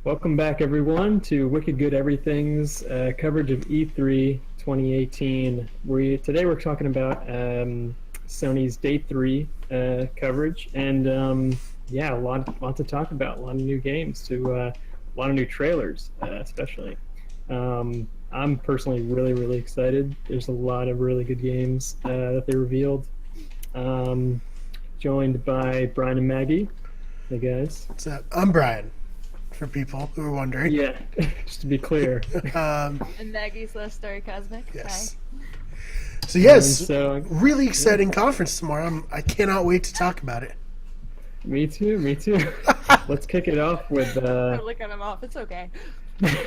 Welcome back, everyone, to Wicked Good Everything's coverage of E3 2018. Today we're talking about Sony's Day 3 coverage, and yeah, a lot to talk about. A lot of new games, a lot of new trailers, especially. I'm personally really excited. There's a lot of really good games that they revealed. Um, Joined by Brian and Maggie. Hey guys. What's up? I'm Brian, for people who are wondering. Yeah, just to be clear. And Maggie slash Starrykosmik. Yes. Hi. So yes, So really exciting conference tomorrow. I cannot wait to talk about it. me too. Let's kick it off with I'm looking him off. It's okay.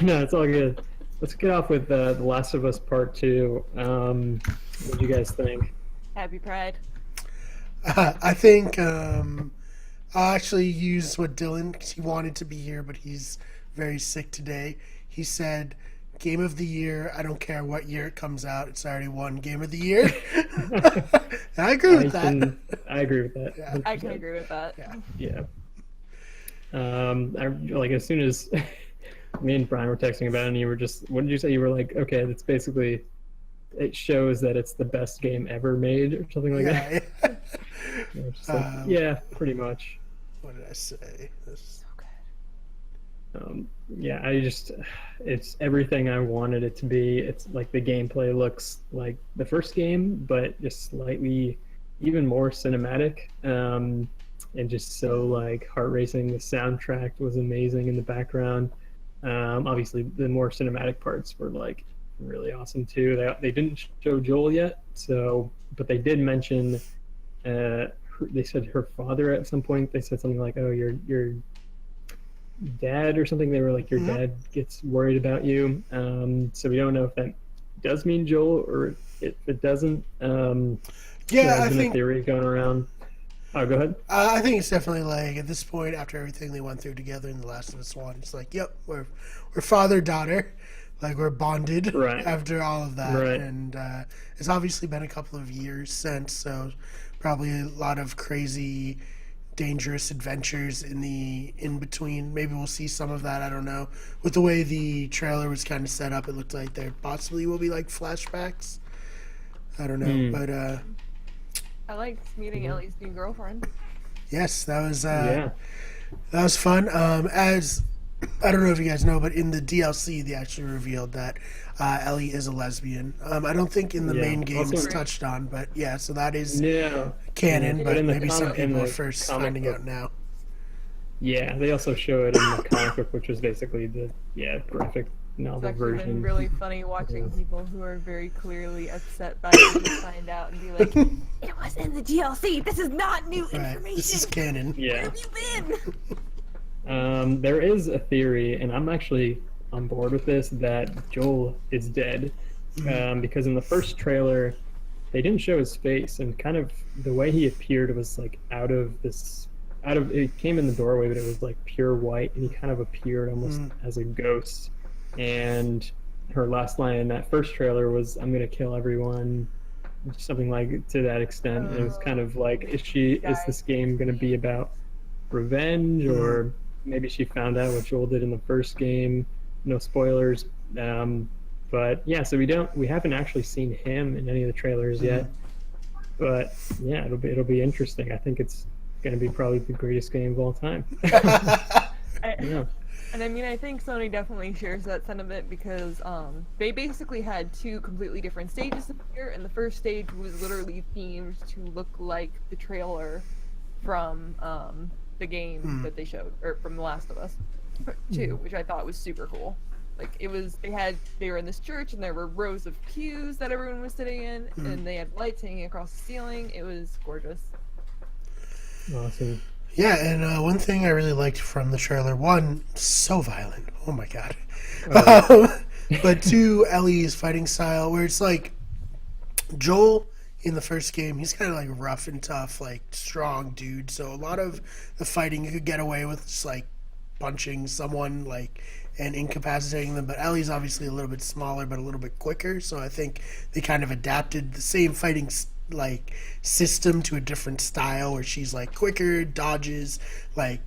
no, it's all good. Let's kick it off with The Last of Us Part 2. What do you guys think? Happy Pride. I think I'll actually use what Dylan, because he wanted to be here, but he's very sick today. He said, Game of the Year, I don't care what year it comes out, it's already won Game of the Year. I agree with that. I agree with that. Yeah. I can agree with that. Yeah. Like as soon as me and Brian were texting about it, and you were just, what did you say? You were like, okay, that's basically, it shows that it's the best game ever made, or something like that. Yeah. Just like, yeah, pretty much. What did I say? This... Yeah, it's everything I wanted it to be. It's like the gameplay looks like the first game, but just slightly even more cinematic, and just so like heart racing. The soundtrack was amazing in the background. Obviously, the more cinematic parts were like really awesome too. They didn't show Joel yet, but they did mention. They said her father at some point. They said something like, "Oh, your dad," or something. They were like, "Your dad gets worried about you." So we don't know if that does mean Joel or if it doesn't. Yeah, there's been a theory going around. Oh, go ahead. I think it's definitely like at this point, after everything they went through together in The Last of Us One, it's like, yep, we're father daughter, like we're bonded Right. after all of that, Right. and it's obviously been a couple of years since, so probably a lot of crazy, dangerous adventures in between. Maybe we'll see some of that. I don't know. With the way the trailer was kind of set up, it looked like there possibly will be like flashbacks. I don't know, but I liked meeting Ellie's new girlfriend. yes, that was Yeah. that was fun. As I don't know if you guys know, but in the DLC, they actually revealed that Ellie is a lesbian. I don't think in the Yeah. main game Also- it's touched on, but yeah, so that is Yeah. canon. Yeah, But in the maybe some in people are the first comic finding book. out now. Yeah, they also show it in the comic book, which is basically the graphic It's novel actually version. been really funny watching people who are very clearly upset by it to find out and be like, "It was in the DLC. This is not new Right, information. this is canon. Where Yeah. have you been?" There is a theory, and I'm actually on board with this, that Joel is dead. Because in the first trailer, they didn't show his face, and kind of the way he appeared was like it came in the doorway, but it was like pure white, and he kind of appeared almost as a ghost. And her last line in that first trailer was, "I'm gonna kill everyone," something like to that extent. And it was kind of like, is this game gonna be about revenge, or maybe she found out what Joel did in the first game? No spoilers. But yeah, so we haven't actually seen him in any of the trailers yet. But yeah, it'll be interesting. I think it's going to be probably the greatest game of all time. Yeah. And I mean, I think Sony definitely shares that sentiment because they basically had two completely different stages here, and the first stage was literally themed to look like the trailer from the game that they showed, or from The Last of Us 2, which I thought was super cool. Like they were in this church, and there were rows of pews that everyone was sitting in, and they had lights hanging across the ceiling. It was gorgeous. Awesome. Yeah, and one thing I really liked from the trailer, one, so violent. Oh my god. But two, Ellie's fighting style, where it's like Joel in the first game, he's kind of like rough and tough, like strong dude. So a lot of the fighting you could get away with just like punching someone like and incapacitating them. But Ellie's obviously a little bit smaller, but a little bit quicker. So I think they kind of adapted the same fighting like system to a different style, where she's like quicker, dodges, like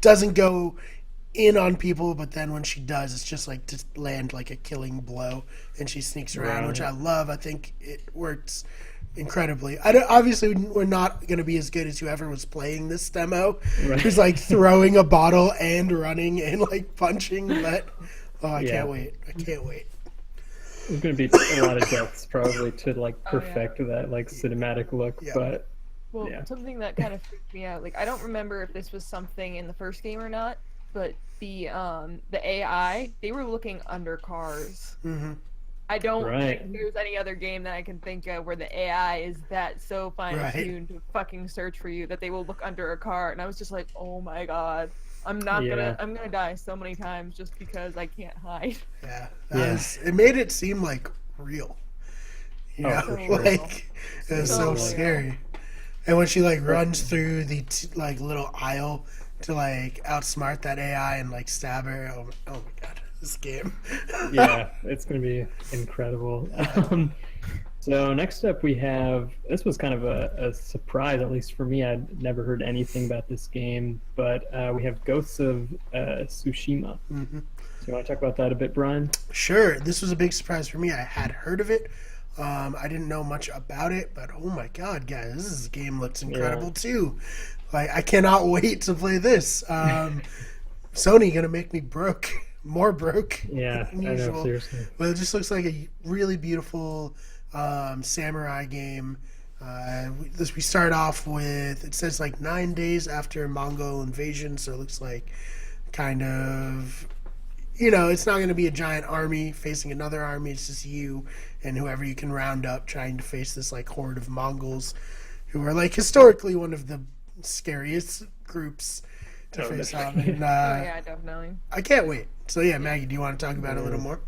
doesn't go in on people, but then when she does, it's just like to land like a killing blow, and she sneaks around, which I love. I think it works incredibly. Obviously, we're not going to be as good as whoever was playing this demo, Right. who's like throwing a bottle and running and like punching. But I can't wait! I can't wait. There's going to be a lot of deaths probably to like perfect that like cinematic look, Yeah. but Well, yeah. something that kind of freaked me out, like I don't remember if this was something in the first game or not, but the AI, they were looking under cars. Mm-hmm. I don't Right. think there's any other game that I can think of where the AI is that so fine-tuned to fucking search for you that they will look under a car, and I was just like, oh my god, I'm gonna die so many times just because I can't hide. Yeah, Yeah. it made it seem like real. You know, for sure. like it was so real. scary. And when she like runs through the like little aisle to like outsmart that AI and like stab her, oh my god, this game. Yeah, it's going to be incredible. So next up we have, this was kind of a surprise, at least for me. I'd never heard anything about this game, but we have Ghosts of Tsushima. Mm-hmm. So you want to talk about that a bit, Brian? Sure, this was a big surprise for me. I had heard of it. I didn't know much about it, but oh my god, guys, this game looks incredible too. Like, I cannot wait to play this. Sony gonna make me more broke Yeah, than I know, usual. seriously. But it just looks like a really beautiful samurai game. We start off with, it says like 9 days after Mongol invasion, so it looks like kind of, it's not going to be a giant army facing another army. It's just you and whoever you can round up trying to face this like horde of Mongols who are like historically one of the scariest groups to face off. And Yeah, definitely. I can't wait. So yeah, Maggie, do you want to talk about it a little more?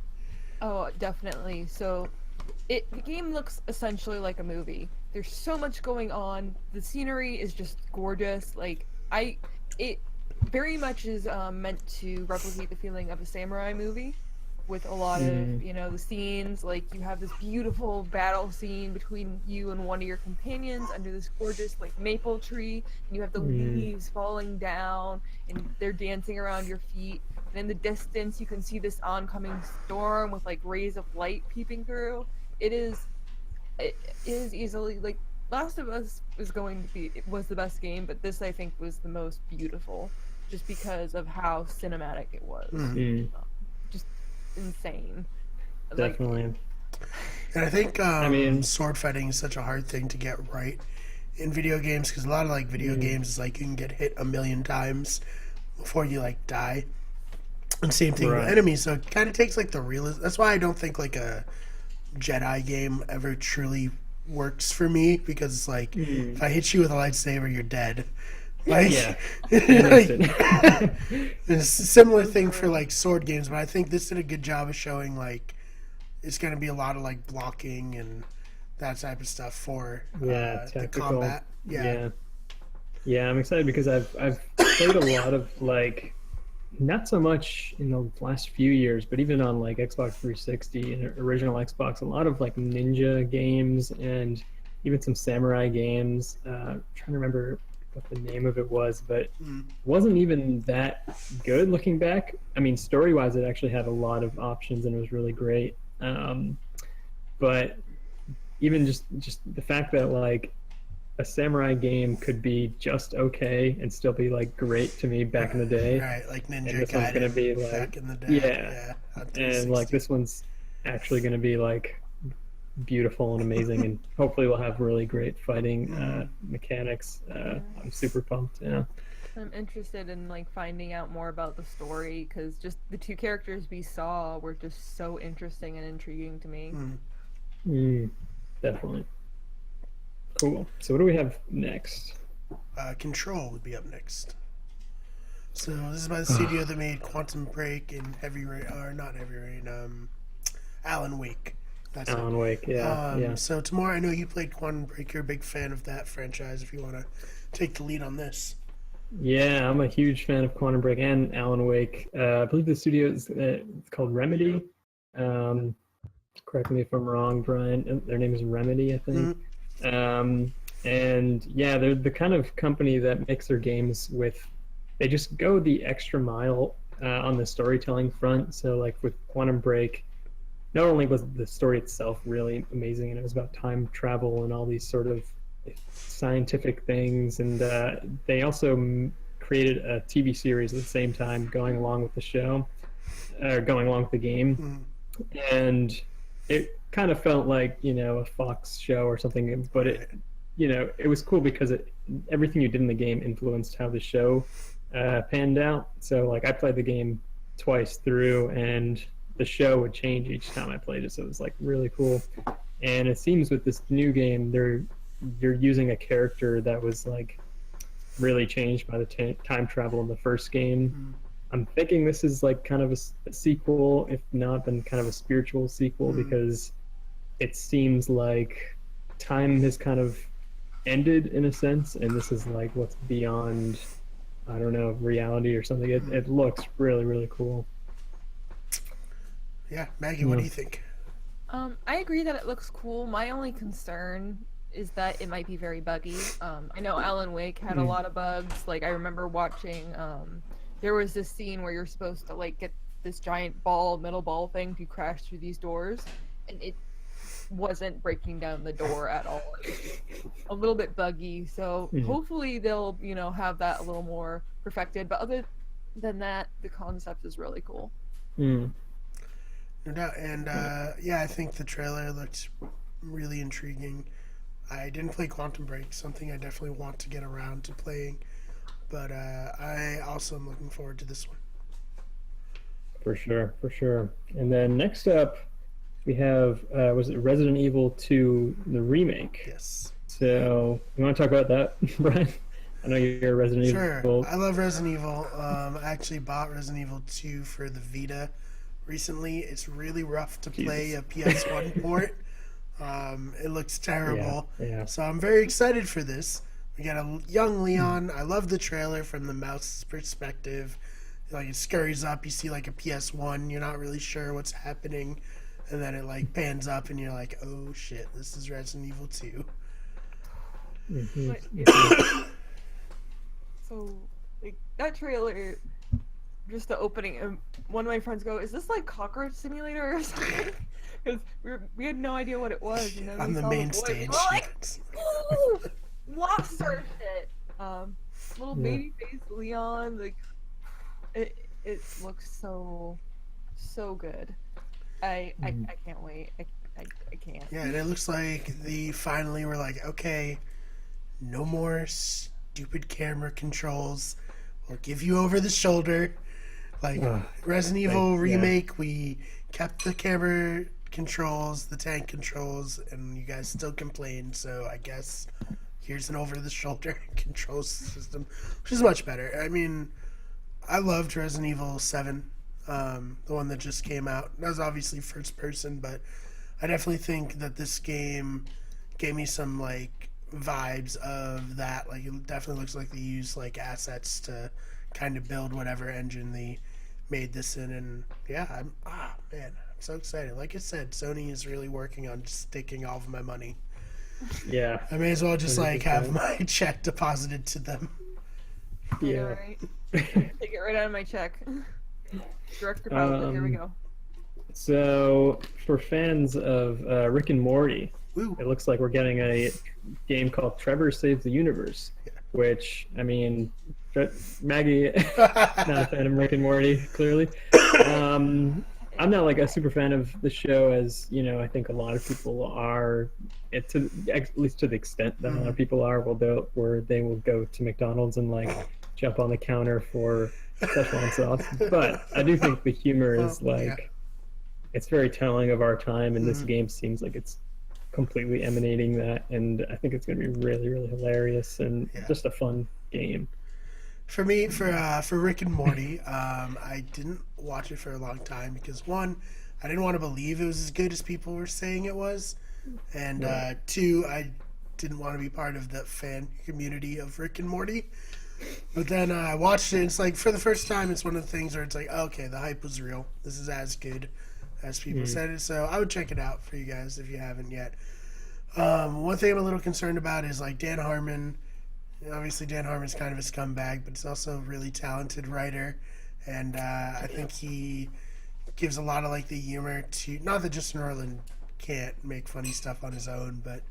Oh, definitely. So, the game looks essentially like a movie. There's so much going on. The scenery is just gorgeous. Like it very much is meant to replicate the feeling of a samurai movie, with a lot of the scenes. Like you have this beautiful battle scene between you and one of your companions under this gorgeous like maple tree, and you have the leaves falling down, and they're dancing around your feet. And in the distance, you can see this oncoming storm with like rays of light peeping through. It is easily like Last of Us was was the best game, but this I think was the most beautiful, just because of how cinematic it was. Just insane. Definitely. And I think I mean, sword fighting is such a hard thing to get right in video games, because a lot of like video games is like you can get hit a million times before you like die. And same thing with enemies, so it kind of takes like the realism. That's why I don't think like a Jedi game ever truly works for me, because it's like if I hit you with a lightsaber, you're dead. Like, it's a similar thing for like sword games, but I think this did a good job of showing like it's going to be a lot of like blocking and that type of stuff for the combat. Yeah, I'm excited because I've played a lot of like, not so much in the last few years, but even on like Xbox 360 and original Xbox, a lot of like ninja games and even some samurai games. I'm trying to remember what the name of it was, but it wasn't even that good looking back. I mean, story-wise, it actually had a lot of options and it was really great. But even just the fact that like a samurai game could be just okay and still be like great to me back in the day. Right, like Ninja Gaiden one's gonna be like, back in the day. And like this one's actually gonna be like beautiful and amazing, and hopefully we'll have really great fighting mechanics. I'm super pumped. Yeah. I'm interested in like finding out more about the story, because just the two characters we saw were just so interesting and intriguing to me. Definitely. Cool. So what do we have next? Control would be up next. So this is by the studio that made Quantum Break and Heavy Rain, or not Heavy Rain, Alan Wake. That's Alan Wake, yeah. So tomorrow, I know you played Quantum Break. You're a big fan of that franchise. If you want to take the lead on this. Yeah, I'm a huge fan of Quantum Break and Alan Wake. I believe the studio is it's called Remedy. Correct me if I'm wrong, Brian. Their name is Remedy, I think. And yeah, they're the kind of company that makes their games with, they just go the extra mile on the storytelling front. So like with Quantum Break, not only was the story itself really amazing, and it was about time travel and all these sort of scientific things, and they also created a TV series at the same time going along with the show, going along with the game, and it kind of felt like a Fox show or something, but it was cool because everything you did in the game influenced how the show panned out. So like I played the game twice through, and the show would change each time I played it, so it was like really cool. And it seems with this new game, you're using a character that was like really changed by the time travel in the first game. I'm thinking this is like kind of a sequel, if not, then kind of a spiritual sequel, because it seems like time has kind of ended in a sense, and this is like what's beyond, I don't know, reality or something. It looks really, really cool. Yeah, Maggie, what do you think? I agree that it looks cool. My only concern is that it might be very buggy. I know Alan Wake had a lot of bugs. Like I remember watching, there was this scene where you're supposed to like get this giant metal ball thing to crash through these doors, and it wasn't breaking down the door at all. It was just a little bit buggy. So hopefully they'll, have that a little more perfected. But other than that, the concept is really cool. No doubt. And I think the trailer looks really intriguing. I didn't play Quantum Break, something I definitely want to get around to playing. But I also am looking forward to this one. For sure. And then next up, we have, was it Resident Evil 2, the remake? Yes. So, you want to talk about that, Brian? I know you're a Resident Evil. Sure. I love Resident Evil. I actually bought Resident Evil 2 for the Vita recently. It's really rough to play a PS1 port. It looks terrible. Yeah. So I'm very excited for this. We got a young Leon. I love the trailer from the mouse's perspective. Like it scurries up, you see like a PS1, you're not really sure what's happening, and then it like pans up and you're like, oh shit, this is Resident Evil 2. So like that trailer, just the opening, and one of my friends go, "Is this like Cockroach Simulator or something?" Because we had no idea what it was. And then On the main stage. We're like, "Ooh, lost our shit." Little baby face Leon, like it looks so good. I can't wait. I can't. Yeah, and it looks like they finally were like, okay, no more stupid camera controls. We'll give you over the shoulder. Like Resident Evil Remake, we kept the camera controls, the tank controls, and you guys still complain. So I guess here's an over-the-shoulder control system, which is much better. I mean, I loved Resident Evil 7, the one that just came out. That was obviously first person, but I definitely think that this game gave me some like vibes of that. Like it definitely looks like they used like assets to kind of build whatever engine they made this in, and I'm so excited. Like I said, Sony is really working on just taking all of my money. Yeah, I may as well just 100%. Like have my check deposited to them. Yeah, right. Take it right out of my check. Direct deposit. Here we go. So for fans of Rick and Morty, Ooh. It looks like we're getting a game called Trevor Saves the Universe, which, I mean, Maggie, not a fan of Rick and Morty, clearly. I'm not like a super fan of the show, as I think a lot of people are. At least to the extent that a lot of people are, where they will go to McDonald's and like jump on the counter for Szechuan sauce. But I do think the humor is it's very telling of our time, and this game seems like it's completely emanating that, and I think it's going to be really, really hilarious and just a fun game. For me, for Rick and Morty, I didn't watch it for a long time because one, I didn't want to believe it was as good as people were saying it was, and two, I didn't want to be part of the fan community of Rick and Morty. But then I watched it, and it's like, for the first time, it's one of the things where it's like, okay, the hype was real. This is as good as people said it, so I would check it out for you guys if you haven't yet. One thing I'm a little concerned about is like Dan Harmon. Obviously, Dan Harmon's kind of a scumbag, but he's also a really talented writer. and I think he gives a lot of like the humor to. Not that Justin Roiland can't make funny stuff on his own, but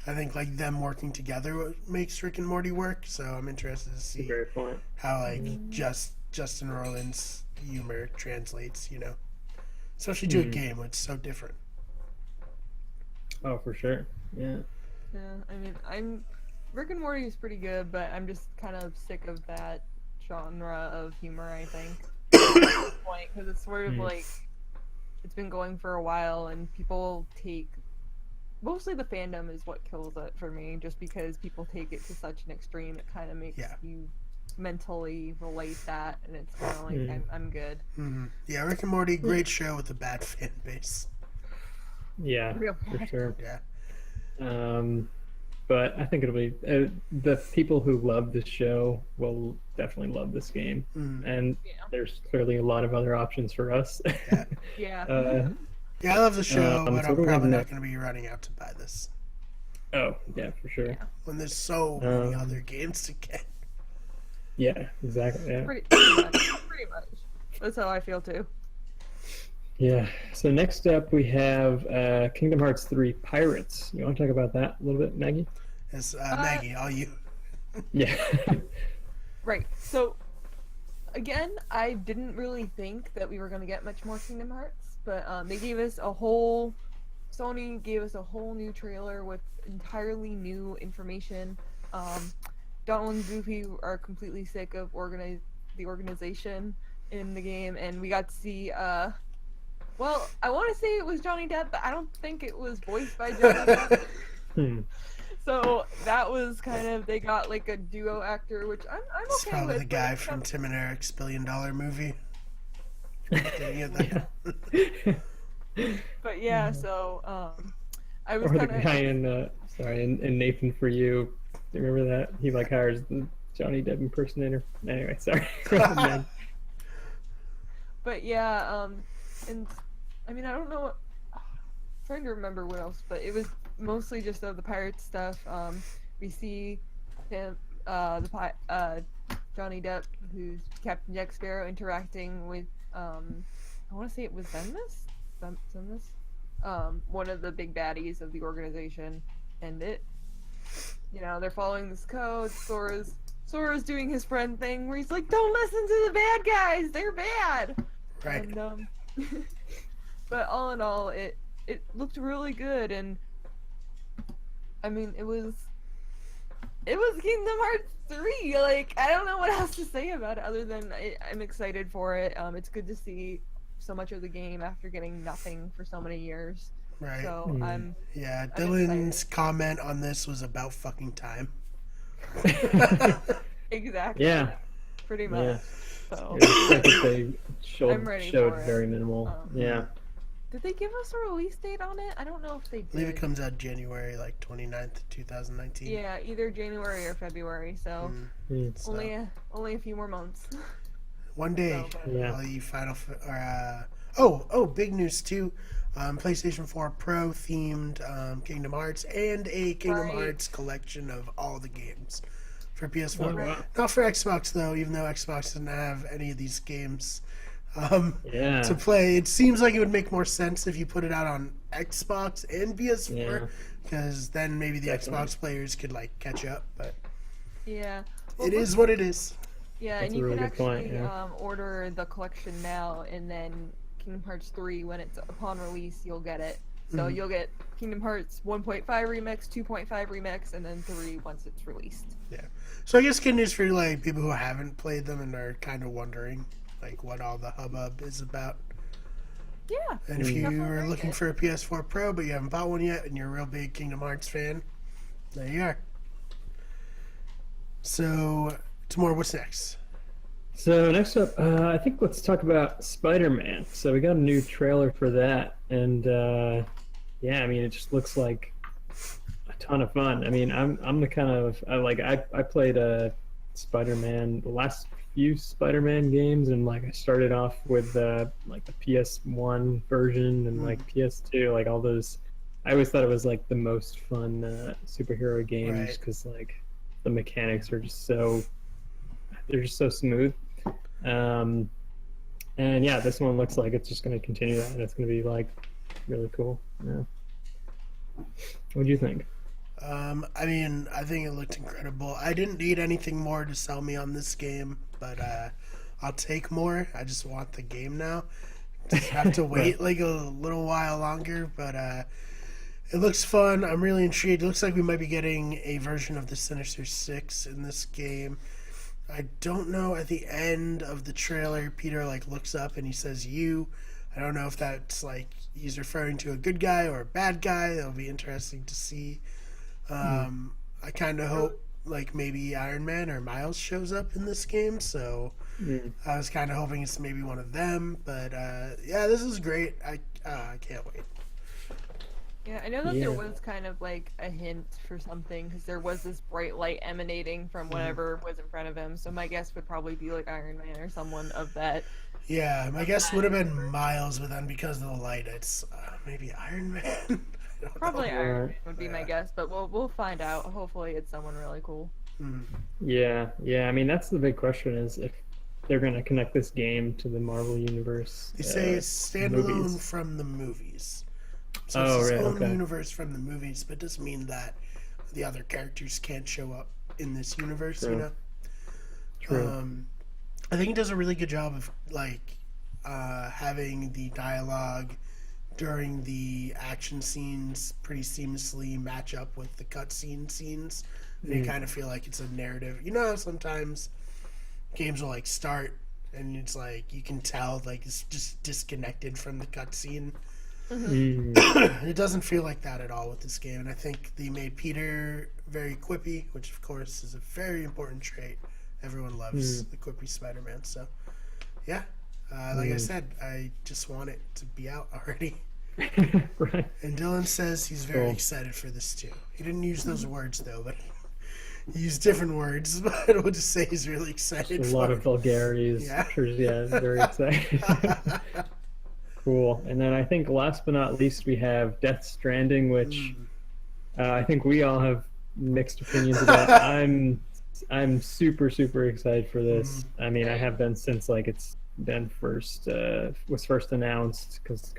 I think like them working together makes Rick and Morty work. So I'm interested to see Great point. how like Justin Roiland's humor translates. Especially to a game, it's so different. Oh, for sure. Yeah. Yeah, I mean, Rick and Morty is pretty good, but I'm just kind of sick of that genre of humor, I think. At this point, because it's sort of like it's been going for a while, and people take mostly the fandom is what kills it for me. Just because people take it to such an extreme, it kind of makes you mentally relate that, and it's kind of like I'm good. Mm-hmm. Yeah, Rick and Morty, great show with a bad fan base. Yeah, Real for bad. sure. Yeah. But I think it'll be the people who love this show will definitely love this game, and there's clearly a lot of other options for us. Yeah. Yeah. Yeah, I love the show, but so I'm we're probably gonna- not going to be running out to buy this Oh, yeah, for sure. when there's so many other games to get. Yeah, exactly. Yeah. Pretty much. That's how I feel too. Yeah. So next up we have Kingdom Hearts 3 Pirates. You want to talk about that a little bit, Maggie? It's Maggie, all you. Yeah. Right. So, again, I didn't really think that we were going to get much more Kingdom Hearts, but they gave us Sony gave us a whole new trailer with entirely new information. Donald and Goofy are completely sick of the organization in the game, and we got to see, well, I want to say it was Johnny Depp, but I don't think it was voiced by Johnny Depp. So that was kind of, they got like a duo actor, which I'm It's okay probably with. the guy but from Tim and Eric's $1 billion movie. Did you get that? But yeah, so I was Or the kind of guy in Nathan For You. Do you remember that? He like hires the Johnny Depp impersonator. Anyway, sorry. But yeah, and I mean I don't know. Trying to remember what else, but it was mostly just of the pirate stuff. We see him, Johnny Depp, who's Captain Jack Sparrow, interacting with I want to say it was Zenmus, one of the big baddies of the organization, and they're following this code. Sora's doing his friend thing where he's like, "Don't listen to the bad guys; they're bad." Right. And, but all in all, it looked really good, and I mean, it was Kingdom Hearts 3. Like, I don't know what else to say about it other than I'm excited for it. It's good to see so much of the game after getting nothing for so many years. Right. So Yeah, I'm Dylan's excited. comment on this was about fucking time. Exactly. Yeah. Pretty much. Yeah. So, Like they I'm ready showed for it. very minimal. Yeah. did they give us a release date on it? I don't know if they I believe it did. comes out January 29th, 2019. Yeah, either January or February. So Mm. only a few more months. One day, Yeah. all you big news too. PlayStation 4 Pro themed Kingdom Hearts and a Kingdom Right. Hearts collection of all the games for PS4. Oh, wow. Not for Xbox though, even though Xbox doesn't have any of these games Yeah. to play. It seems like it would make more sense if you put it out on Xbox and PS4, because then maybe the Definitely. Xbox players could like catch up. But Yeah. it is what it is. Yeah, That's and a you really can good point, actually yeah. order the collection now, and then Kingdom Hearts 3, when it's upon release, you'll get it. So you'll get Kingdom Hearts 1.5 Remix, 2.5 Remix, and then 3 once it's released. Yeah. So I guess good news for like people who haven't played them and are kind of wondering like what all the hubbub is about. Yeah. And if you Definitely are like looking it. for a PS4 Pro but you haven't bought one yet and you're a real big Kingdom Hearts fan, there you are. So, Tamora, what's next? So next up, I think let's talk about Spider-Man. So we got a new trailer for that, and yeah, I mean it just looks like a ton of fun. I mean, I'm the kind of I played Spider-Man, the last few Spider-Man games, and like I started off with like the PS1 version and like PS2, like all those. I always thought it was like the most fun superhero games Right. because like the mechanics are just so they're just so smooth. And yeah, this one looks like it's just going to continue that, and it's going to be like really cool. Yeah. What do you think? I mean, I think it looked incredible. I didn't need anything more to sell me on this game, but I'll take more. I just want the game now. Just have to wait Right. like a little while longer, but it looks fun. I'm really intrigued. It looks like we might be getting a version of the Sinister Six in this game. I don't know. At the end of the trailer, Peter like looks up and he says "you." I don't know if that's like he's referring to a good guy or a bad guy. That'll be interesting to see. I kind of hope like maybe Iron Man or Miles shows up in this game. So Mm. I was kind of hoping it's maybe one of them. But yeah, this is great. I can't wait. Yeah, I know that Yeah. there was kind of like a hint for something because there was this bright light emanating from whatever was in front of him. So my guess would probably be like Iron Man or someone of that. Yeah, my guess would have been Miles, but then because of the light, it's maybe Iron Man. I don't Probably know. Iron Right. Man would be my Yeah. guess, but we'll find out. Hopefully, it's someone really cool. Mm. Yeah, yeah. I mean, that's the big question: is if they're going to connect this game to the Marvel universe They say it's standalone movies. from the movies. So Oh, it's its right. own Okay. universe from the movies, but it doesn't mean that the other characters can't show up in this universe, you True. know? True. I think it does a really good job of like having the dialogue during the action scenes pretty seamlessly match up with the cutscene scenes. And you kind of feel like it's a narrative. You know, how sometimes games will like start and it's like you can tell like it's just disconnected from the cutscene. Mm. It doesn't feel like that at all with this game, and I think they made Peter very quippy, which of course is a very important trait. Everyone loves the quippy Spider-Man, so yeah. Like I said, I just want it to be out already. Right. And Dylan says he's very Cool. excited for this too. He didn't use those words though, but he used different words. But we'll just say he's really excited A for lot it. of vulgarities. Yeah. Sure, yeah, very excited. Cool. And then I think last but not least, we have Death Stranding, which I think we all have mixed opinions about. I'm super super excited for this. I mean, I have been since like it's been was first announced because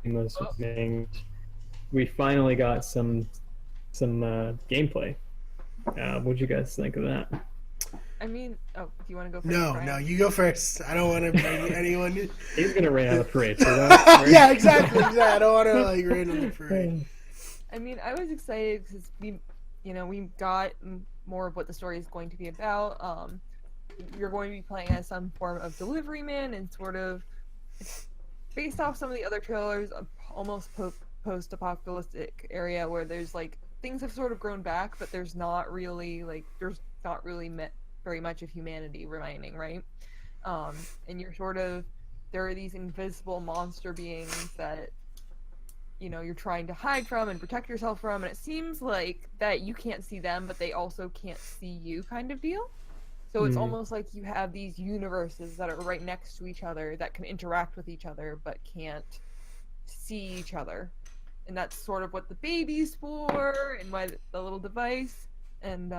was named. We finally got some gameplay. What'd you guys think of that? I mean, oh, do you want to go first? No, Brian? no, you go first. I don't want to bring anyone. He's gonna rain on the parade. So don't worry. Yeah, exactly. I don't want to like rain on the parade. I mean, I was excited because we got more of what the story is going to be about. You're going to be playing as some form of delivery man and sort of based off some of the other trailers, almost post-apocalyptic area where there's like things have sort of grown back, but there's not really very much of humanity remaining, right? And you're sort of there are these invisible monster beings that you're trying to hide from and protect yourself from, and it seems like that you can't see them, but they also can't see you, kind of deal. So it's almost like you have these universes that are right next to each other that can interact with each other but can't see each other. And that's sort of what the baby's for and why the little device. And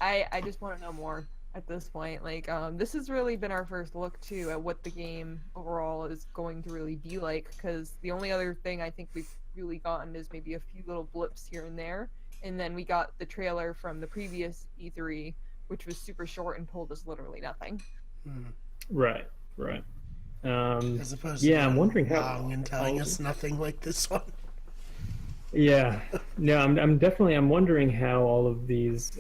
I just want to know more at this point. Like, this has really been our first look too at what the game overall is going to really be like, because the only other thing I think we've really gotten is maybe a few little blips here and there. And then we got the trailer from the previous E3, which was super short and told us literally nothing. Right. As opposed to Yeah, I'm them wondering how. long and telling us nothing like this one. Yeah, no, I'm wondering how all of these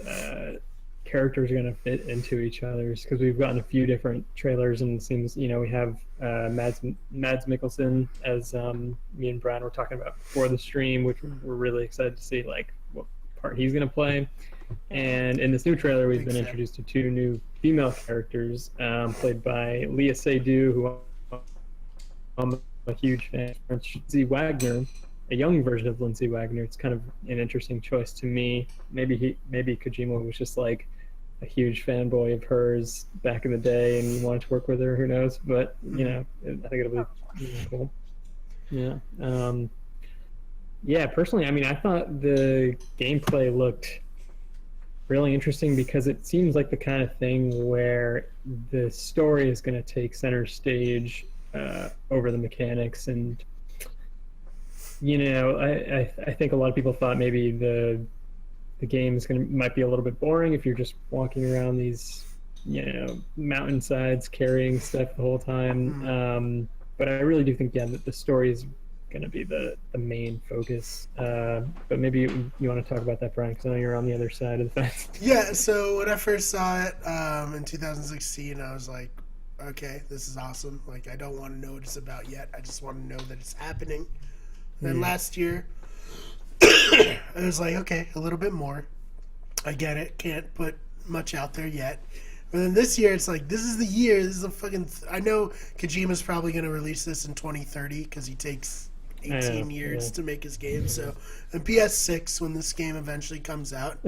characters are going to fit into each other's, because we've gotten a few different trailers, and it seems we have Mads Mikkelsen, as me and Brian were talking about before the stream, which we're really excited to see like what part he's going to play. And in this new trailer, we've Big been fan. introduced to two new female characters, played by Leah Seydoux, who I'm a huge fan of, Lindsay Wagner, a young version of Lindsay Wagner. It's kind of an interesting choice to me. Maybe Kojima was just like a huge fanboy of hers back in the day and wanted to work with her. Who knows? But I think it'll be really cool. Yeah. Yeah. Personally, I mean, I thought the gameplay looked really interesting because it seems like the kind of thing where the story is going to take center stage over the mechanics. And I think a lot of people thought maybe the game is going to might be a little bit boring if you're just walking around these mountainsides carrying stuff the whole time. But I really do think that the story is going to be the main focus. But maybe you want to talk about that, Brian, because I know you're on the other side of the fence. Yeah, so when I first saw it in 2016, I was like, okay, this is awesome. Like, I don't want to know what it's about yet. I just want to know that it's happening. Then last year, I was like, okay, a little bit more. I get it. Can't put much out there yet. But then this year, it's like, this is the year. This is a fucking... I know Kojima's probably going to release this in 2030 because he takes 18 years to make his game. So, and PS6 when this game eventually comes out,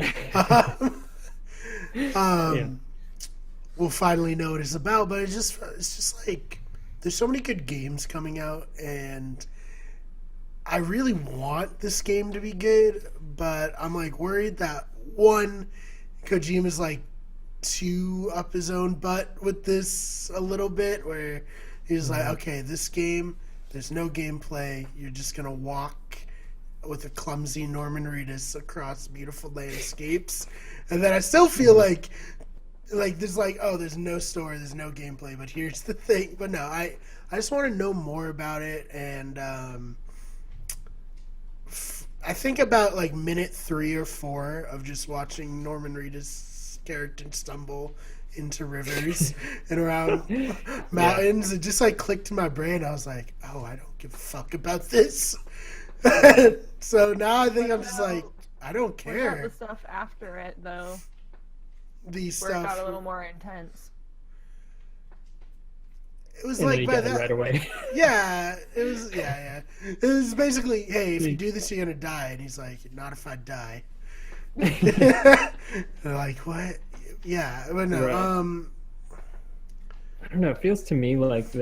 we'll finally know what it's about. But it's just like there's so many good games coming out, and I really want this game to be good, but I'm like worried that one, Kojima's like too up his own butt with this a little bit, where he's like, okay, this game, there's no gameplay. You're just gonna walk with a clumsy Norman Reedus across beautiful landscapes, and then I still feel like there's like, oh, there's no story, there's no gameplay. But here's the thing. But no, I just want to know more about it, and I think about like minute 3 or 4 of just watching Norman Reedus' character stumble into rivers and around mountains. It just like clicked in my brain. I was like, oh, I don't give a fuck about this. So now I think I'm just like, I don't care. What about the stuff after it though? The where stuff it got a little more intense. It was and like by that right away. Yeah, it was. Yeah. It was basically, hey, if you do this, you're gonna die. And he's like, not if I die. They're like, what? Yeah, but no. Right. I don't know. It feels to me like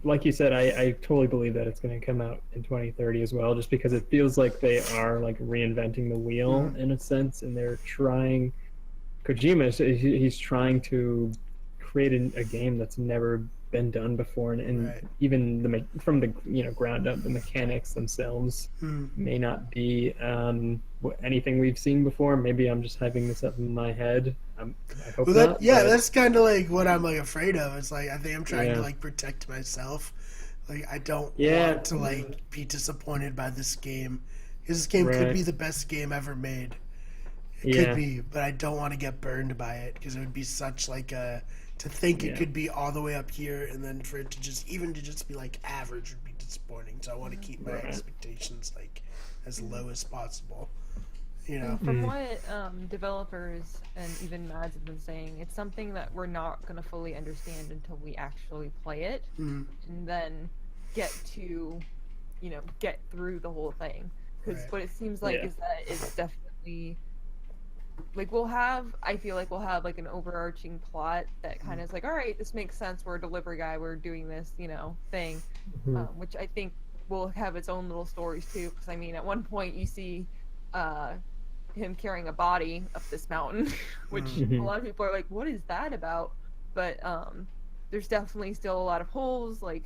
like you said, I totally believe that it's going to come out in 2030 as well, just because it feels like they are like reinventing the wheel in a sense, and they're trying. Kojima, he's trying to create a game that's never been done before, and even from the ground up, the mechanics themselves may not be anything we've seen before. Maybe I'm just hyping this up in my head. I hope not. Yeah, that's kind of like what I'm like afraid of. It's like I think I'm trying to like protect myself. Like I don't want to like be disappointed by this game, because this game could be the best game ever made. It could be, but I don't want to get burned by it, because it would be such like a to think it could be all the way up here, and then for it to just be like average would be disappointing. So I want to keep my expectations like as low as possible. From what developers and even Mads have been saying, it's something that we're not going to fully understand until we actually play it, and then get through the whole thing. Because what it seems like is that it's definitely like I feel like we'll have like an overarching plot that kind of is like, all right, this makes sense. We're a delivery guy. We're doing this, thing, which I think will have its own little stories too. Because I mean, at one point you see him carrying a body up this mountain, which a lot of people are like, what is that about? But there's definitely still a lot of holes, like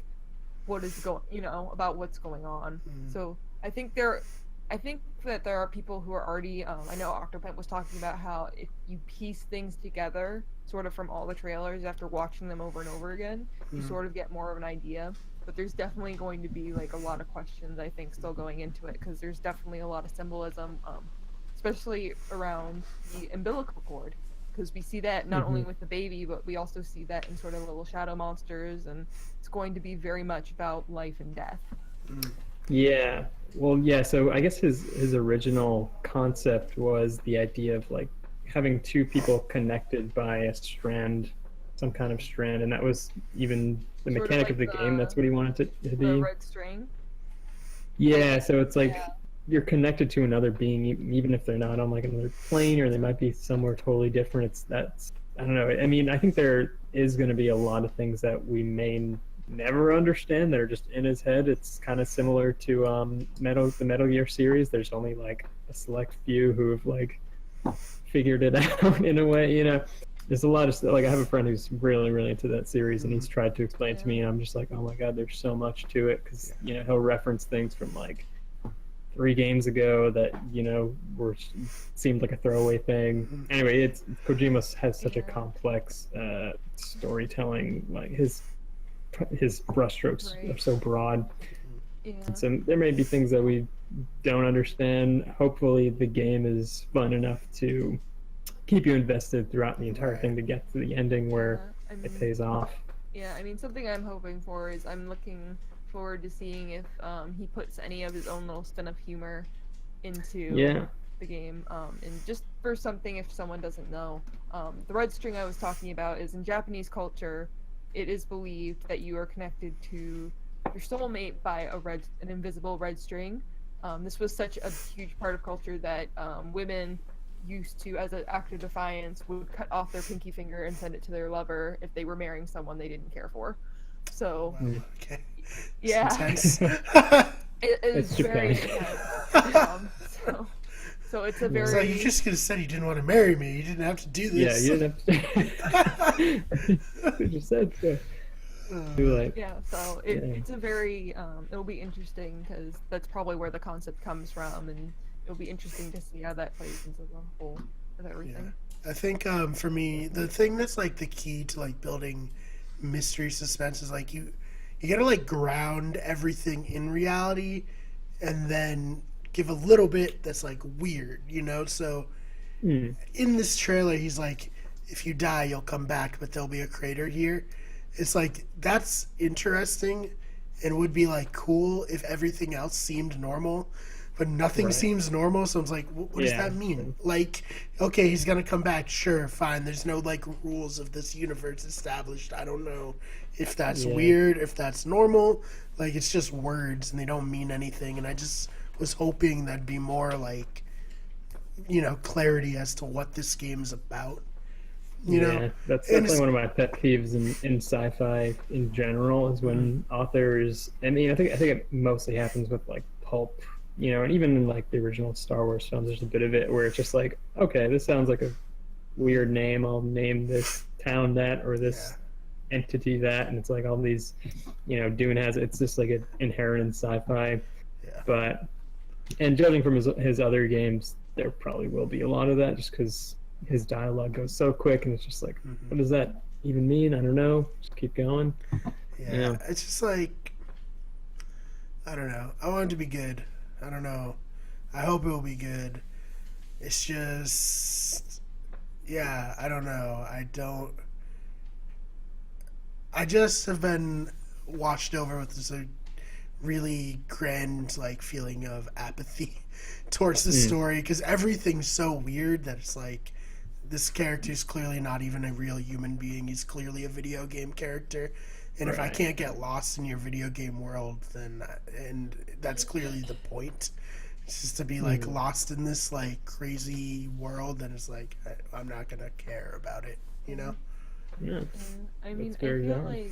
what is going, about what's going on. So I think that there are people who are already, I know Octopet was talking about how if you piece things together sort of from all the trailers after watching them over and over again, you sort of get more of an idea. But there's definitely going to be like a lot of questions, I think, still going into it, because there's definitely a lot of symbolism, especially around the umbilical cord, because we see that not only with the baby, but we also see that in sort of little shadow monsters, and it's going to be very much about life and death. Yeah. Well, yeah. So I guess his original concept was the idea of like having two people connected by a strand, some kind of strand, and that was even the sort mechanic of the game. That's what he wanted it to be. The red string. Yeah. So it's like you're connected to another being, even if they're not on like another plane, or they might be somewhere totally different. I don't know. I mean, I think there is going to be a lot of things that we may never understand that are just in his head. It's kind of similar to the Metal Gear series. There's only like a select few who have like figured it out in a way. There's a lot of stuff. Like I have a friend who's really, really into that series, and he's tried to explain to me, and I'm just like, oh my god, there's so much to it because he'll reference things from like 3 games ago that were seemed like a throwaway thing. Anyway, Kojima has such a complex storytelling. Like his brushstrokes are so broad. And so there may be things that we don't understand. Hopefully, the game is fun enough to keep you invested throughout the entire thing to get to the ending where it pays off. Yeah, I mean, something I'm hoping for is I'm looking forward to seeing if he puts any of his own little spin of humor into the game. And just for something, if someone doesn't know, the red string I was talking about is in Japanese culture, it is believed that you are connected to your soulmate by an invisible red string. This was such a huge part of culture that women used to, as an act of defiance, would cut off their pinky finger and send it to their lover if they were marrying someone they didn't care for. So, okay. yeah, it is very intense. So it's a very. So you just could have said you didn't want to marry me. You didn't have to do this. Yeah, you didn't have to. You just said so. Too late. Yeah, so it's a very. It'll be interesting because that's probably where the concept comes from, and it'll be interesting to see how that plays into the whole of everything. Yeah. I think for me, the thing that's like the key to like building mystery suspense is like you gotta like ground everything in reality, and then give a little bit that's like weird, So in this trailer, he's like, if you die, you'll come back, but there'll be a crater here. It's like that's interesting, and would be like cool if everything else seemed normal. But nothing seems normal, so I was like, what does that mean? Like, okay, he's gonna come back, sure, fine. There's no, like, rules of this universe established. I don't know if that's weird, if that's normal. Like, it's just words, and they don't mean anything. And I just was hoping that'd be more, like, clarity as to what this game's about. That's definitely one of my pet peeves in sci-fi in general is when authors. I mean, I think it mostly happens with, like, pulp. And even in like the original Star Wars films, there's a bit of it where it's just like, okay, this sounds like a weird name. I'll name this town that or this entity that, and it's like all these, Dune has. It's just like an inherent in sci-fi. Yeah. And judging from his other games, there probably will be a lot of that, just because his dialogue goes so quick, and it's just like, what does that even mean? I don't know. Just keep going. Yeah. It's just like, I don't know. I want it to be good. I don't know. I hope it will be good. It's just, I don't know. I just have been washed over with this really grand, like, feeling of apathy towards the story, because everything's so weird that it's like, this character is clearly not even a real human being. He's clearly a video game character. And if I can't get lost in your video game world, and that's clearly the point. It's just to be like lost in this like crazy world, and it's like I'm not gonna care about it, Yeah. I mean, I feel like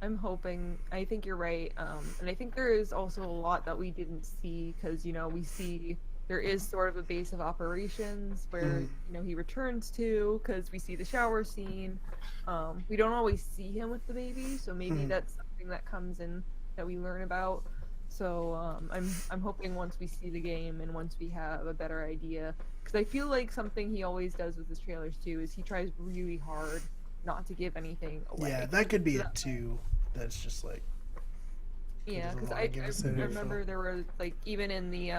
I'm hoping. I think you're right, and I think there is also a lot that we didn't see because we see there is sort of a base of operations where he returns to, because we see the shower scene. We don't always see him with the baby, so maybe that's something that comes in that we learn about. So I'm hoping once we see the game and once we have a better idea, because I feel like something he always does with his trailers too is he tries really hard not to give anything away. Yeah, that could be it too. That's just like because I remember there were like even in the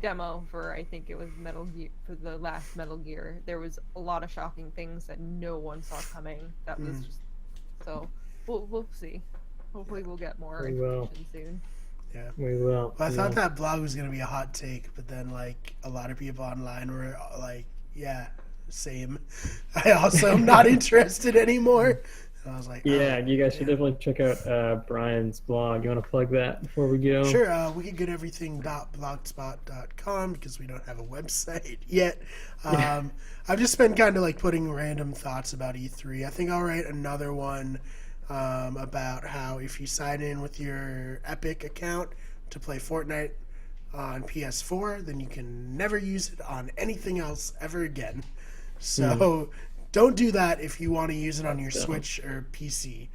demo for I think it was Metal Gear, for the last Metal Gear, there was a lot of shocking things that no one saw coming. That was just so we'll see. Hopefully we'll get more information soon. Yeah, we will. Well, I thought that blog was gonna be a hot take, but then like a lot of people online were like, "Yeah, same." I also am not interested anymore. And I was like, you guys should definitely check out Brian's blog. You want to plug that before we go? Sure. WeCoulda-Get-Everything.blogspot.com because we don't have a website yet. I've just been kind of like putting random thoughts about E3. I think I'll write another one about how if you sign in with your Epic account to play Fortnite, on PS4, then you can never use it on anything else ever again. So don't do that if you want to use it on your Switch or PC.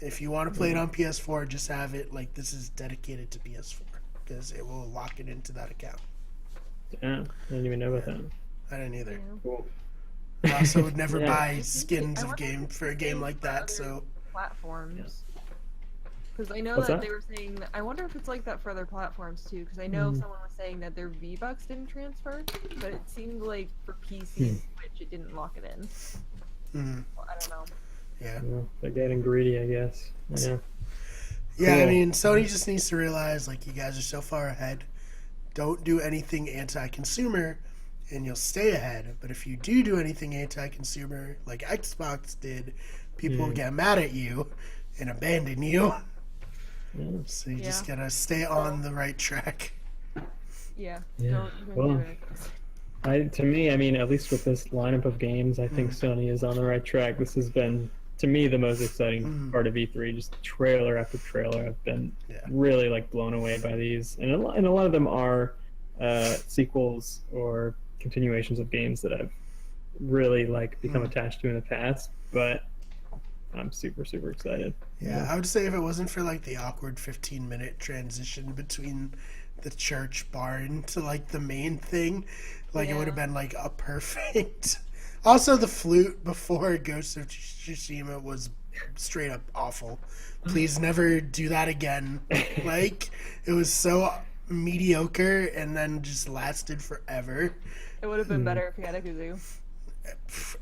If you want to play it on PS4, just have it like this is dedicated to PS4 because it will lock it into that account. Yeah, I didn't even know about that. I didn't either. Cool. I also would never Yeah. buy skins I of wonder game if for a it's game the like same for that. other So platforms. Because I know What's that that? they were saying. I wonder if it's like that for other platforms too. Because I know someone was saying that their V-Bucks didn't transfer, but it seemed like for PC and Switch it didn't lock it in. Well, I don't know. yeah. Well, they're getting greedy, I guess. Yeah. Yeah, I Cool. mean, Sony just needs to realize, like, you guys are so far ahead. Don't do anything anti-consumer, and you'll stay ahead. But if you do anything anti-consumer, like Xbox did, people will get mad at you and abandon you. Yeah. So you just Yeah. gotta stay on the right track. Yeah. Yeah. Don't Well, do it. To me, I mean, at least with this lineup of games, I think Sony is on the right track. This has been, to me, the most exciting part of E3. Just trailer after trailer. I've been really like blown away by these, and a lot of them are sequels or continuations of games that I've really like become attached to in the past. But I'm super excited. Yeah, I would say if it wasn't for like the awkward 15-minute transition between the church barn to like the main thing, like it would have been like a perfect. Also, the flute before Ghost of Tsushima was straight up awful. Please never do that again. Like it was so mediocre and then just lasted forever. It would have been better if you had a kazoo.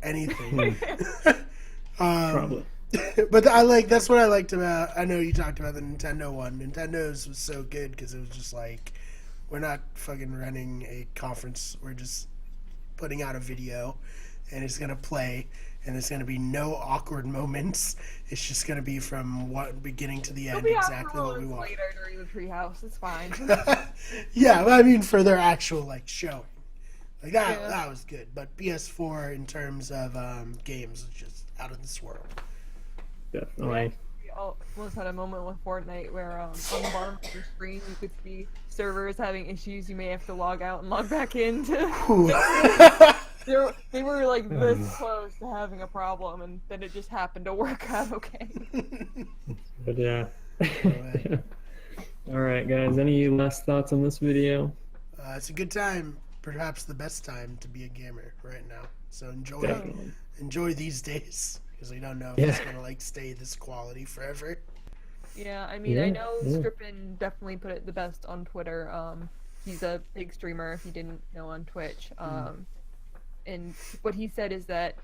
Anything. Probably. But that's what I liked about. I know you talked about the Nintendo one. Nintendo's was so good because it was just like, we're not fucking running a conference. We're just putting out a video, and it's gonna play, and there's gonna be no awkward moments. It's just gonna be from what beginning to the end It'll be exactly what we afterwards want. later during the treehouse. It's fine. Yeah, but I mean for their actual like showing, like that Yeah. that was good. But PS4 in terms of games was just out of this world. Definitely. We almost had a moment with Fortnite where on the bottom of your screen you could see servers having issues. You may have to log out and log back in to. They were like this close to having a problem, and then it just happened to work out okay. But yeah. All right, guys. Any last thoughts on this video? It's a good time, perhaps the best time to be a gamer right now. So Definitely. enjoy these days because we don't know if Yeah. it's gonna like stay this quality forever. Yeah, I mean, Yeah, I know yeah. Strippin definitely put it the best on Twitter. He's a big streamer, if you didn't know, on Twitch. And what he said is that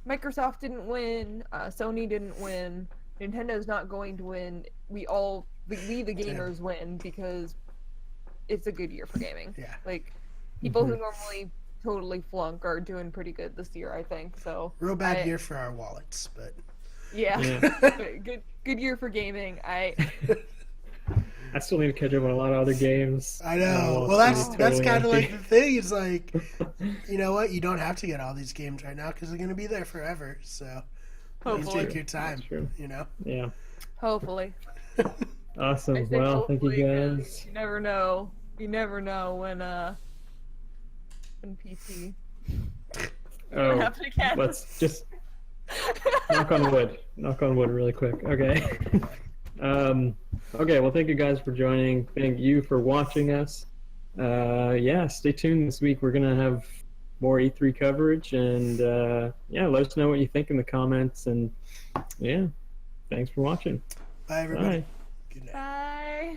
Microsoft didn't win, Sony didn't win, Nintendo's not going to win. We the gamers win because it's a good year for gaming. Yeah. Like, people who normally totally flunk are doing pretty good this year, I think. So Real bad year for our wallets, but yeah, Yeah. good year for gaming. I still need to catch up on a lot of other games. I know. Well, that's kind of like the thing. It's like, you know what? You don't have to get all these games right now because they're gonna be there forever. So you Hopefully. take your time. That's true. You know. Yeah. Hopefully. Awesome. I say Well, thank you hopefully 'cause guys. You never know. You never know when PT Oh, happen again. let's just knock on wood. Knock on wood really quick. Okay. Okay, well, thank you guys for joining. Thank you for watching us. Yeah, stay tuned this week. We're going to have more E3 coverage, and yeah, let us know what you think in the comments. And yeah, thanks for watching. Bye, everybody. Bye. Good night. Bye.